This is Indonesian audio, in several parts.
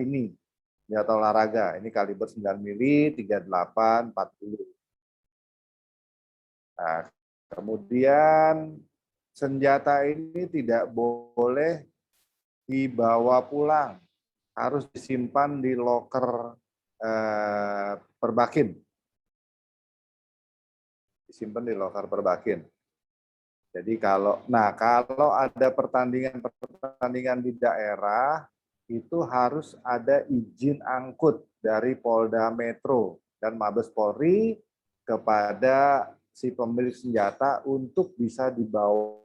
ini, senjata olahraga. Ini kaliber 9 mili, 38, 40. Nah, kemudian senjata ini tidak boleh dibawa pulang, harus disimpan di loker perbakin. Disimpan di loker perbakin. Jadi kalau ada pertandingan di daerah, itu harus ada izin angkut dari Polda Metro dan Mabes Polri kepada si pemilik senjata untuk bisa dibawa.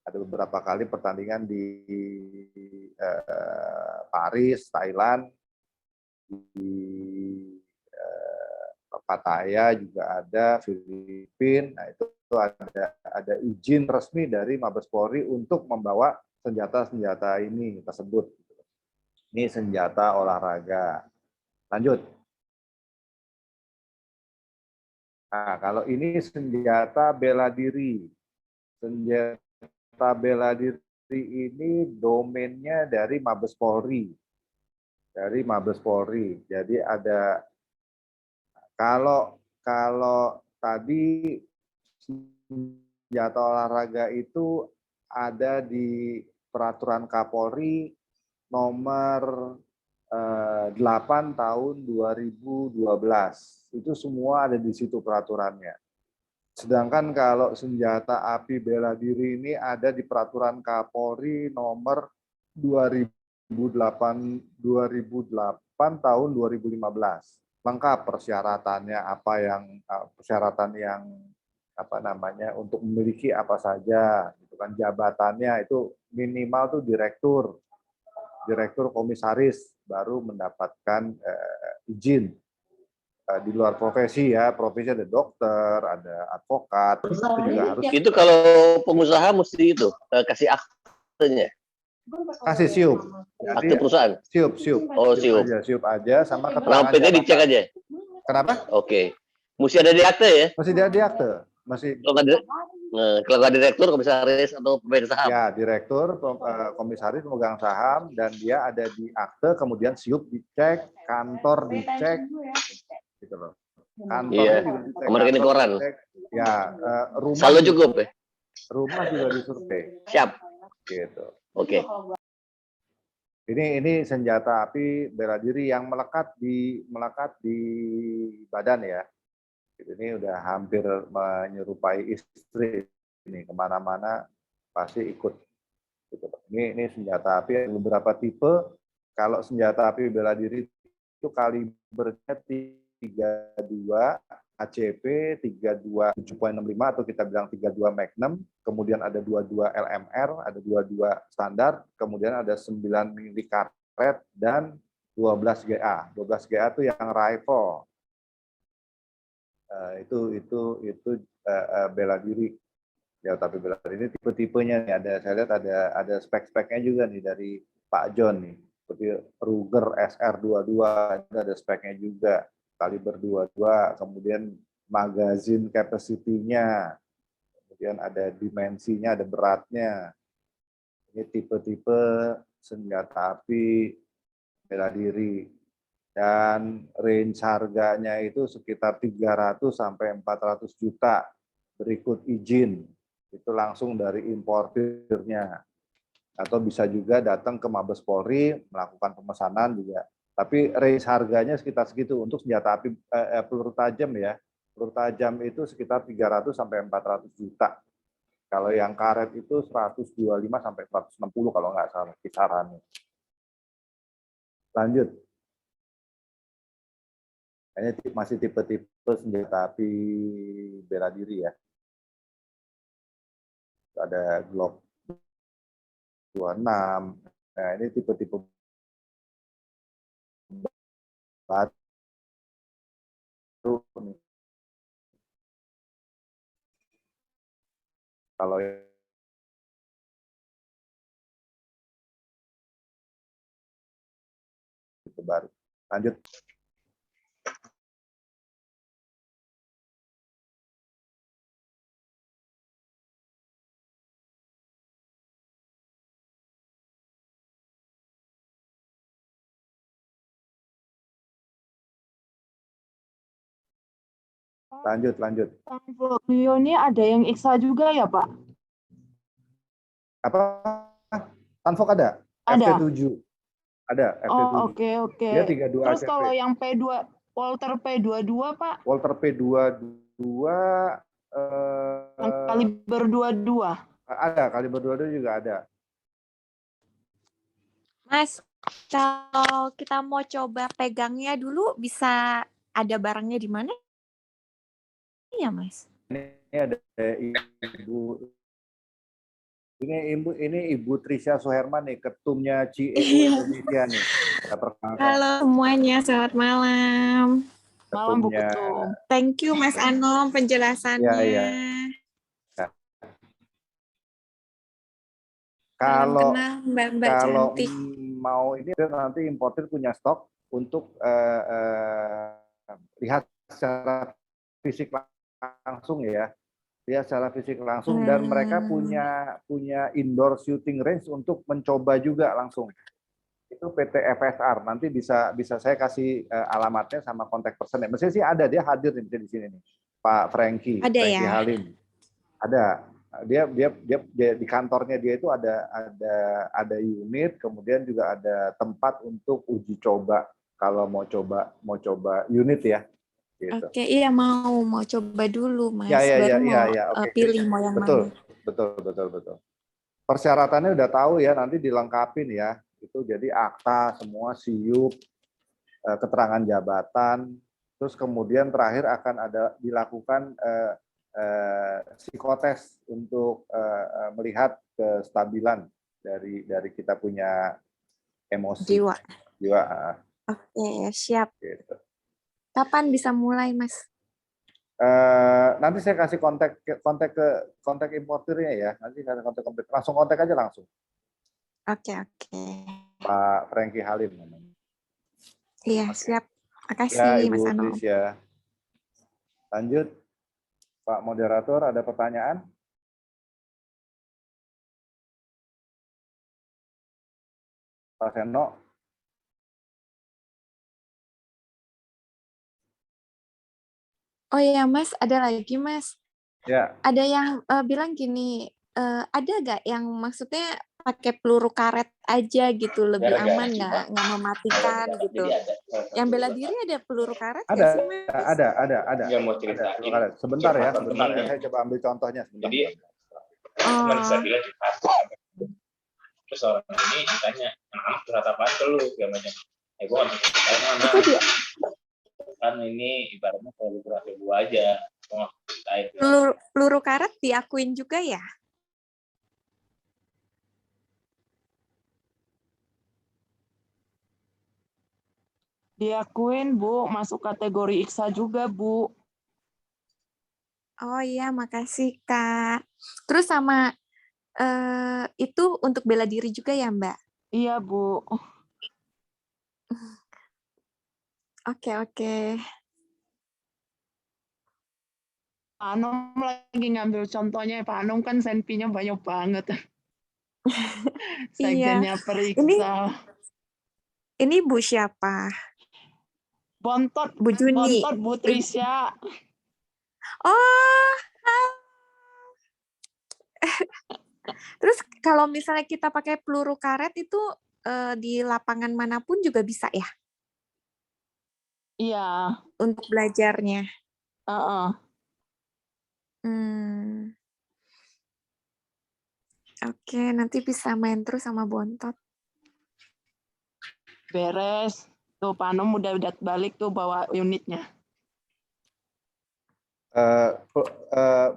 Ada beberapa kali pertandingan di Paris, Thailand, di Pattaya juga ada, Filipina. Nah, itu ada izin resmi dari Mabes Polri untuk membawa senjata-senjata ini tersebut. Ini senjata olahraga. Lanjut. Nah, kalau ini senjata bela diri. Senjata bela diri ini domainnya dari Mabes Polri. Dari Mabes Polri. Jadi ada kalau tadi senjata olahraga itu ada di peraturan Kapolri nomor 8 tahun 2012. Itu semua ada di situ peraturannya. Sedangkan kalau senjata api bela diri ini ada di peraturan Kapolri nomor 2008 tahun 2015. Lengkap persyaratannya, persyaratan yang untuk memiliki apa saja, gitu kan, jabatannya itu minimal tuh direktur komisaris baru mendapatkan izin. Di luar profesi ya, profesi ada dokter, ada advokat, itu juga harus. Itu kalau pengusaha mesti itu kasih aktenya. Kasih siup. Akte perusahaan. Siup. Oh, siup. Siup aja sama keterangan jabatan. Dicek aja. Kenapa? Oke. Mesti ada di akte ya? Masih ada di akte. Masih. Kalau nggak direktur, komisaris atau pemegang saham. Ya, direktur, komisaris, pemegang saham, dan dia ada di akte, kemudian siup dicek, kantor dicek, gitu loh. Kantornya juga dicek. Rekening koran. Ya, rumah. Saldo cukup ya? Rumah juga disurvei. Siap. Gitu. Oke. Ini senjata api bela diri yang melekat di badan ya. Ini udah hampir menyerupai istri, ini kemana-mana pasti ikut. Ini senjata api yang beberapa tipe. Kalau senjata api bela diri itu kalibernya 32 ACP, 32 7.65 atau kita bilang 32 Magnum, kemudian ada 22 LMR, ada 22 standar, kemudian ada 9 mili karet dan 12 GA. 12 GA itu yang rifle. Itu bela diri. Ya, tapi bela diri ini tipe-tipenya nih, saya lihat ada spek-speknya juga nih dari Pak John nih. Seperti Ruger SR22 ada speknya juga, kaliber 22, kemudian magazine capacity-nya, kemudian ada dimensinya, ada beratnya. Ini tipe-tipe senjata api bela diri. Dan range harganya itu sekitar 300 sampai 400 juta berikut izin. Itu langsung dari importirnya. Atau bisa juga datang ke Mabes Polri melakukan pemesanan juga. Tapi range harganya sekitar segitu untuk senjata api peluru tajam ya. Peluru tajam itu sekitar 300 sampai 400 juta. Kalau yang karet itu 125 sampai 160 kalau nggak salah kisarannya. Lanjut. Kayaknya masih tipe-tipe senjata api bela diri ya. Ada Glock 26. Nah, ini tipe-tipe baru nih. Kalau itu baru. Lanjut. Lanjut. Tanfoglio ini ada yang IKSA juga ya, Pak? Apa? Tanfok ada? Ada. FT7. Ada Oh, FT7. oke. Dia 32 Terus ACP. kalau yang P2, Walter P22, Pak? Walter P22 Yang kaliber 22. ada, kaliber 22 juga ada. Mas, kalau kita mau coba pegangnya dulu, bisa ada barangnya di mana? Iya, Mas. Ini ada Ibu Trisha Suherman nih, ketumnya CEO Indonesia nih. Halo semuanya, selamat malam. Malam, Bu Ketumnya. Ketum. Thank you Mas Anom penjelasannya. Iya. Salam Kalau kenal Mbak cantik. mau ini nanti importer punya stok untuk lihat secara fisik langsung ya. Lihat secara fisik langsung dan mereka punya indoor shooting range untuk mencoba juga langsung. Itu PT FSR. Nanti bisa saya kasih alamatnya sama kontak personnya. Mestinya sih ada, dia hadir nih di sini nih. Pak Frankie Ya? Halim. Ada. Dia di kantornya dia itu ada unit, kemudian juga ada tempat untuk uji coba kalau mau coba unit ya. Gitu. Oke, iya mau coba dulu Mas. Baru mau Oke. pilih mau yang mana. Betul. Persyaratannya udah tahu ya, nanti dilengkapin ya. Itu jadi akta semua siup, keterangan jabatan, terus kemudian terakhir akan ada dilakukan psikotes untuk melihat kestabilan dari kita punya emosi Jiwa. jiwa. Oke, siap. Gitu. Kapan bisa mulai, Mas? Nanti saya kasih kontak importernya ya. Nanti kasih kontak langsung kontak aja langsung. Oke. Pak Frankie Halim namanya. Iya, Oke. siap. Makasih Ya, Ibu Mas Anom. Trisha. Lanjut. Pak moderator, ada pertanyaan? Pak Seno. Oh iya Mas, ada lagi Mas. Ya. Ada yang bilang gini, ada nggak yang maksudnya pakai peluru karet aja gitu, lebih aman nggak mematikan gitu. Yang bela diri ada peluru karet nggak sih Mas? Ada. Yang mau ceritain. Ada. Sebentar ya. Saya coba ambil contohnya. Sebentar. Jadi teman saya bilang di pasar. Terus orang ini ditanya, anak curhat apaan ke lu? Dia macam, gue kan ceritain mana. Kan ini ibaratnya peluru karet gue aja. Peluru karet diakuin juga ya? Diakuin, Bu. Masuk kategori IKSA juga, Bu. Oh iya, makasih Kak. Terus sama itu untuk bela diri juga ya Mbak? Iya, Bu. Oke. Pak Anom lagi ngambil contohnya. Pak Anom kan senpinya banyak banget. Sekjennya periksa. Ini Bu siapa? Bontot. Bu Juni. Bontot Bu Trisha. Oh. Terus kalau misalnya kita pakai peluru karet itu di lapangan manapun juga bisa ya? Iya. Untuk belajarnya. Oke, nanti bisa main terus sama Bontot. Beres. Tuh, Pak Anom udah balik tuh bawa unitnya.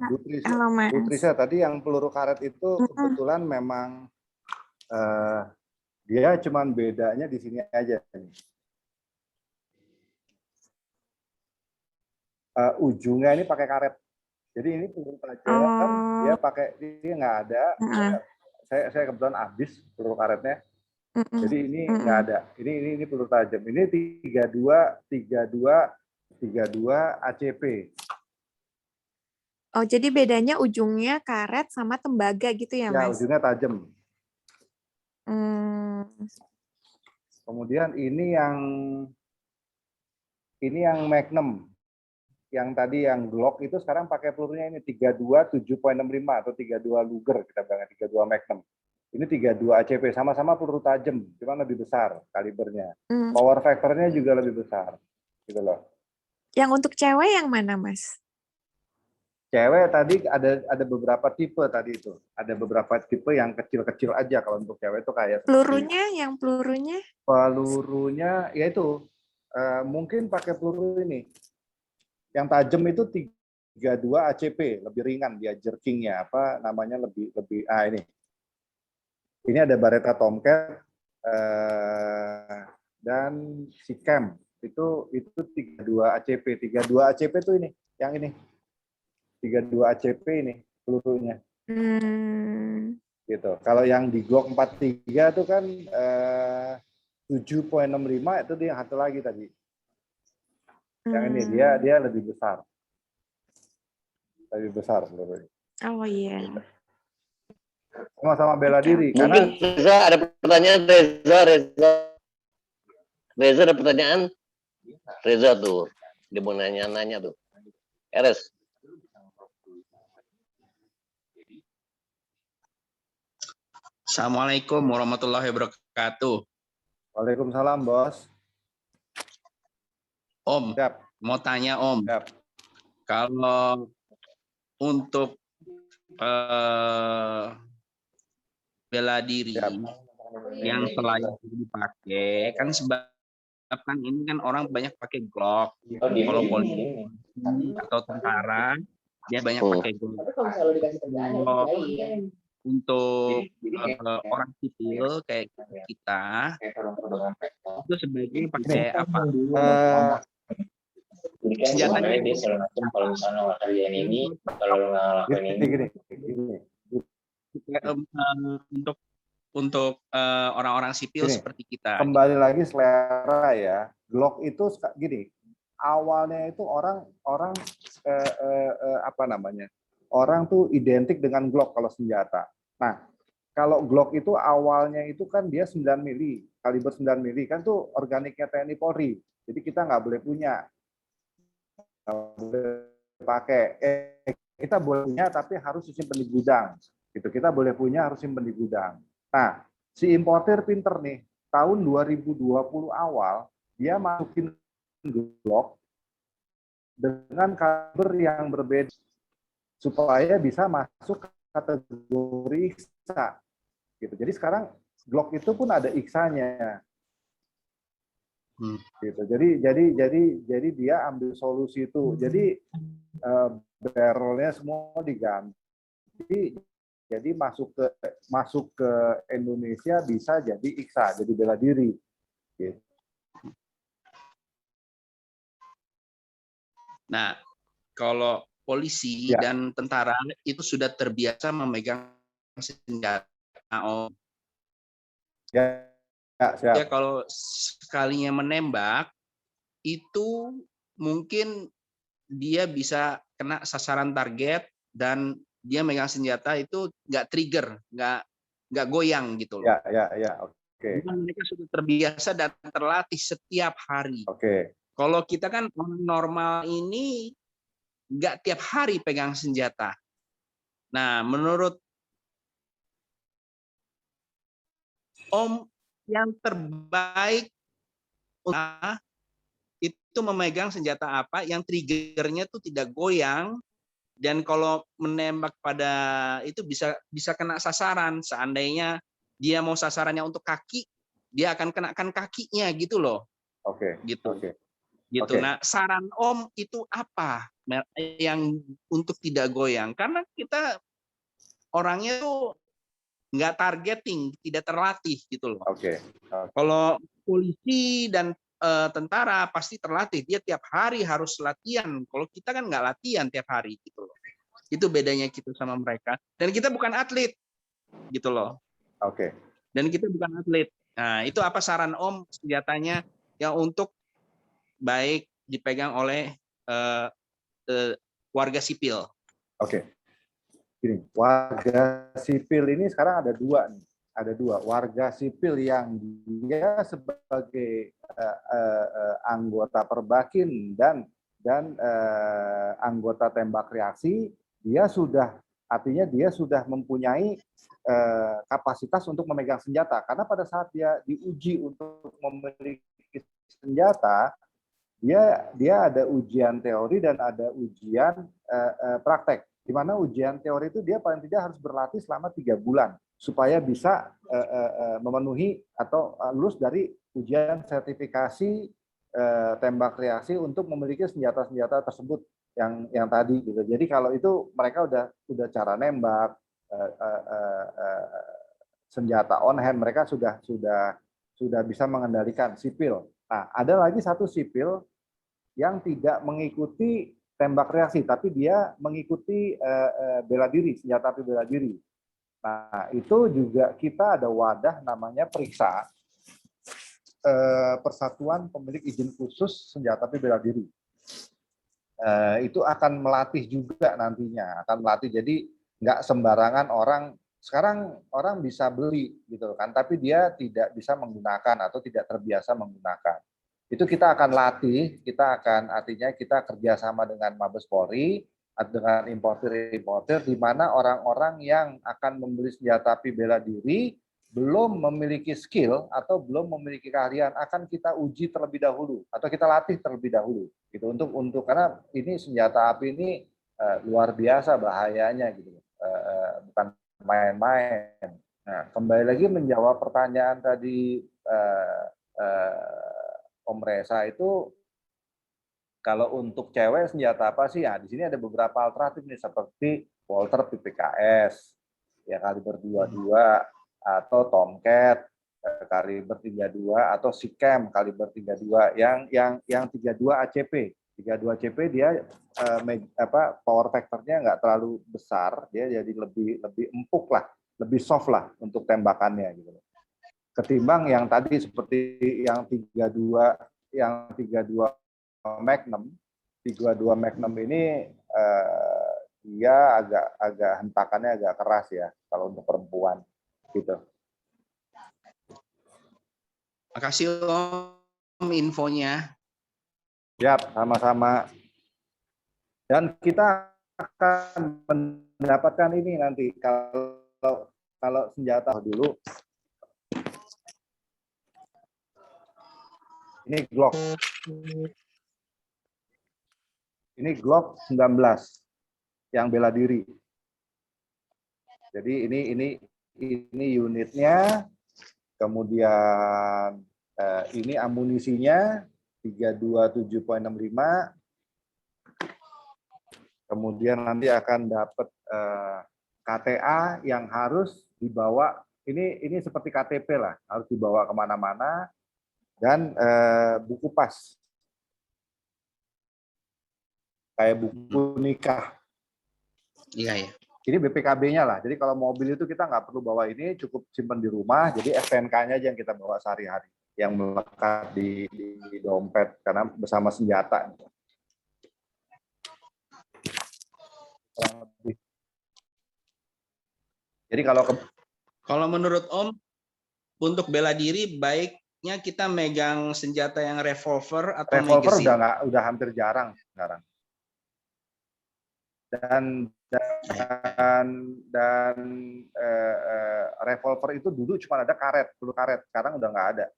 Bu Trisha, tadi yang peluru karet itu kebetulan memang dia cuman bedanya di sini aja. Ujungnya ini pakai karet. Jadi ini peluru tajam, dia nggak ada. Saya kebetulan habis peluru karetnya. Jadi ini nggak ada. Ini peluru tajam. Ini 32 ACP. Oh, jadi bedanya ujungnya karet sama tembaga gitu ya, Mas? Ya, ujungnya tajam. Kemudian ini yang Magnum. yang tadi yang Glock itu sekarang pakai pelurunya ini 32 7.65 atau 32 Luger, kita bilang 32 Magnum. Ini 32 ACP, sama-sama peluru tajam, cuma lebih besar kalibernya. Power factor-nya juga lebih besar. Gitu loh. Yang untuk cewek yang mana, Mas? Cewek tadi ada beberapa tipe tadi itu. Ada beberapa tipe yang kecil-kecil aja, kalau untuk cewek itu kayak Pelurunya, pelurunya yaitu mungkin pakai peluru ini. Yang tajam itu 32 ACP, lebih ringan dia jerkingnya, apa namanya lebih ini. Ini ada Beretta Tomcat dan si Cam itu 32 ACP. 32 ACP itu ini, yang ini. 32 ACP ini pelurunya. Gitu. Kalau yang di Glock 43 itu kan 7.65 itu dia satu lagi tadi. Yang ini dia lebih besar. Lebih besar pelurunya. Oh iya. Sama-sama bela diri. Mungkin Karena Reza ada pertanyaan, Reza ada pertanyaan. Reza tuh, dia mau nanya tuh. Eres. Assalamualaikum warahmatullahi wabarakatuh. Waalaikumsalam, Bos. Om, Siap. mau tanya Om. Siap. Kalau untuk bela diri yang selain dipakai, kan sebab kan ini kan orang banyak pakai Glock. Kalau polisi atau tentara, dia banyak pakai Glock. Untuk orang sipil kayak kita itu sebaiknya pakai apa? Senjatanya dia selalu macam kalau misalnya kerjaan ini, kalau nggak ngelakuin ini. Untuk orang-orang sipil seperti kita. Kembali lagi selera ya. Glock itu gini. Awalnya itu orang apa namanya? Orang tuh identik dengan Glock kalau senjata. Nah, kalau Glock itu awalnya itu kan dia 9 mili, kaliber 9 mili, kan tuh organiknya TNI Polri. Jadi kita nggak boleh punya. Nggak boleh pakai. Kita boleh punya tapi harus disimpan di gudang. Gitu. Kita boleh punya harus simpan di gudang. Nah, si importer pinter nih. Tahun 2020 awal, dia masukin Glock dengan kaliber yang berbeda supaya bisa masuk kategori IKSA. Gitu. Jadi sekarang Glock itu pun ada IKSA-nya. Gitu. Jadi dia ambil solusi itu. Jadi barrelnya semua diganti. Jadi masuk ke Indonesia bisa jadi IKSA, jadi bela diri. Gitu. Nah, kalau polisi dan tentara itu sudah terbiasa memegang senjata. Ya, kalau sekalinya menembak itu mungkin dia bisa kena sasaran target dan dia megang senjata itu nggak trigger, nggak goyang gitu loh. Ya, oke. Mereka sudah terbiasa dan terlatih setiap hari. Oke. Kalau kita kan normal ini nggak tiap hari pegang senjata. Nah, menurut Om, yang terbaik itu memegang senjata apa yang triggernya tuh tidak goyang, dan kalau menembak pada itu bisa kena sasaran. Seandainya dia mau sasarannya untuk kaki, dia akan kenakan kakinya gitu loh. Oke. Gitu. Oke. Gitu. Nah, saran Om itu apa yang untuk tidak goyang? Karena kita orangnya tuh nggak targeting, tidak terlatih gitu loh. Oke. Kalau polisi dan tentara pasti terlatih, dia tiap hari harus latihan. Kalau kita kan nggak latihan tiap hari gitu loh. Itu bedanya kita sama mereka. Dan kita bukan atlet gitu loh. Oke. Dan kita bukan atlet. Nah, itu apa saran Om senjatanya yang untuk baik dipegang oleh warga sipil? Oke. Gini, warga sipil ini sekarang ada dua nih. Ada dua. Warga sipil yang dia sebagai anggota Perbakin dan dan anggota tembak reaksi, artinya dia sudah mempunyai kapasitas untuk memegang senjata. Karena pada saat dia diuji untuk memiliki senjata, dia ada ujian teori dan ada ujian praktek. Di mana ujian teori itu dia paling tidak harus berlatih selama 3 bulan supaya bisa memenuhi atau lulus dari ujian sertifikasi tembak reaksi untuk memiliki senjata-senjata tersebut yang tadi gitu. Jadi kalau itu mereka udah cara nembak, senjata on hand, mereka sudah bisa mengendalikan sipil. Nah, ada lagi satu sipil yang tidak mengikuti tembak reaksi, tapi dia mengikuti bela diri, senjata api bela diri. Nah, itu juga kita ada wadah namanya periksa Persatuan Pemilik Izin Khusus Senjata Api Bela Diri. Itu akan melatih juga nantinya, akan melatih. Jadi nggak sembarangan orang, sekarang orang bisa beli gitu kan, tapi dia tidak bisa menggunakan atau tidak terbiasa menggunakan. Itu kita akan latih, artinya kita kerjasama dengan Mabes Polri, dengan importer-importer, di mana orang-orang yang akan membeli senjata api bela diri belum memiliki skill atau belum memiliki keahlian, akan kita uji terlebih dahulu atau kita latih terlebih dahulu gitu untuk karena ini senjata api ini luar biasa bahayanya gitu, bukan main-main. Nah, kembali lagi menjawab pertanyaan tadi Om Reza, itu kalau untuk cewek senjata apa sih? Ya, di sini ada beberapa alternatif nih seperti Walther PPKS, ya kaliber 22, atau Tomcat kaliber 32, atau Sikem kaliber 32 yang 32 ACP. 32 ACP dia power factor-nya nggak terlalu besar, dia jadi lebih empuk lah, lebih soft lah untuk tembakannya gitu. Ketimbang yang tadi seperti yang 32 Magnum. 32 Magnum ini dia agak hentakannya agak keras ya kalau untuk perempuan gitu. Makasih Om infonya. Siap, sama-sama. Dan kita akan mendapatkan ini nanti kalau senjata dulu. Ini Glock. Ini Glock 19 yang bela diri. Jadi ini unitnya, kemudian ini amunisinya 327.65. Kemudian nanti akan dapat KTA yang harus dibawa. Ini seperti KTP lah, harus dibawa kemana-mana, dan buku pas. Kayak buku nikah. Iya, ya. Ini BPKB-nya lah. Jadi kalau mobil itu kita nggak perlu bawa ini, cukup simpan di rumah. Jadi STNK-nya aja yang kita bawa sehari-hari, yang melekat di dompet karena bersama senjata. Jadi kalau menurut Om, untuk bela diri baiknya kita megang senjata yang revolver atau revolver magazine? udah hampir jarang sekarang. Dan revolver itu dulu cuma ada karet, peluru karet. Sekarang udah nggak ada.